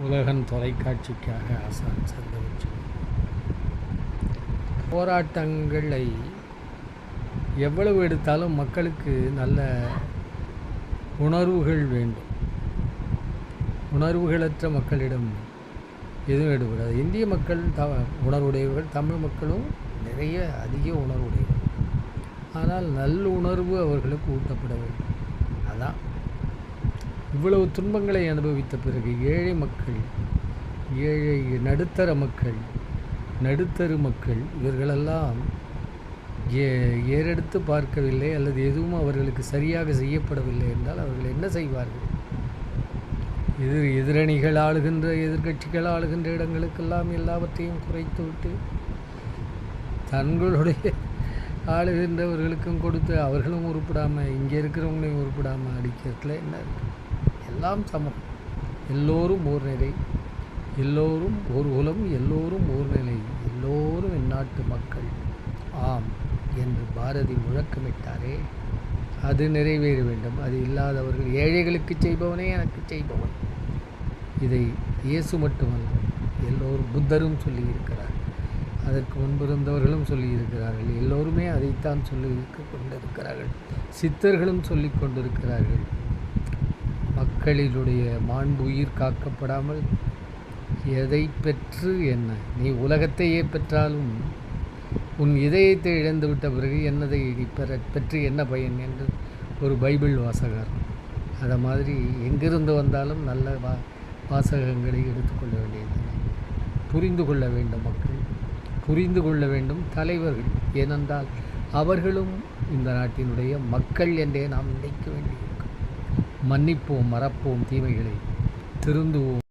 உலகன் தொலைக்காட்சிக்காக ஆசான் சந்தோஷம். போராட்டங்களை எவ்வளவு எடுத்தாலும் மக்களுக்கு நல்ல உணர்வுகள் வேண்டும். உணர்வுகளற்ற மக்களிடம் எதுவும் எடுபடாது. இந்திய மக்கள் உணர்வுடையவர்கள், தமிழ் மக்களும் நிறைய அதிக உணர்வுடையவர்கள். ஆனால் நல்லுணர்வு அவர்களுக்கு ஊட்டப்பட வேண்டும். அதான் இவ்வளவு துன்பங்களை அனுபவித்த பிறகு ஏழை மக்கள், நடுத்தர மக்கள், நடுத்தரு மக்கள் இவர்களெல்லாம் ஏறெடுத்து பார்க்கவில்லை அல்லது எதுவும் அவர்களுக்கு சரியாக செய்யப்படவில்லை என்றால் அவர்கள் என்ன செய்வார்கள்? எதிரணிகள் ஆளுகின்ற, எதிர்கட்சிகள் ஆளுகின்ற இடங்களுக்கெல்லாம் எல்லாவற்றையும் குறைத்துவிட்டு தங்களுடைய ஆளுகின்றவர்களுக்கும் கொடுத்து அவர்களும் உருப்படாமல் இங்கே இருக்கிறவங்களையும் உருப்படாமல் அடிக்கிறதுல என்ன இருக்குது? எல்லாம் சமம், எல்லோரும் ஓர் நிலை, எல்லோரும் ஒரு குலம், எல்லோரும் ஓர் நிலை, எல்லோரும் இந்நாட்டு மக்கள் ஆம் என்று பாரதி முழக்கமிட்டாரே, அது நிறைவேற வேண்டும். அது இல்லாதவர்கள், ஏழைகளுக்கு செய்பவனே எனக்கு செய்பவன். இதை இயேசு மட்டுமல்ல, எல்லோரும் புத்தரும் சொல்லியிருக்கிறார், அதற்கு முன்பிருந்தவர்களும் சொல்லியிருக்கிறார்கள். எல்லோருமே அதைத்தான் சொல்லி கொண்டிருக்கிறார்கள். சித்தர்களும் சொல்லி கொண்டிருக்கிறார்கள். மக்களினுடைய மாண்பு உயிர் காக்கப்படாமல் எதை பெற்று என்ன? நீ உலகத்தையே பெற்றாலும் உன் இதயத்தை இழந்துவிட்ட பிறகு என்னதை நீ பெற்று என்ன பயன் என்று ஒரு பைபிள் வாசகர். அதை மாதிரி எங்கிருந்து வந்தாலும் நல்ல வாசகங்களை எடுத்துக்கொள்ள வேண்டியது. புரிந்து கொள்ள வேண்டும் மக்கள், புரிந்து கொள்ள வேண்டும் தலைவர்கள். ஏனென்றால் அவர்களும் இந்த நாட்டினுடைய மக்கள் என்றே நாம் நினைக்க வேண்டியிருக்கும். மன்னிப்போம், மறப்போம் தீமைகளை, திருந்துவோம்.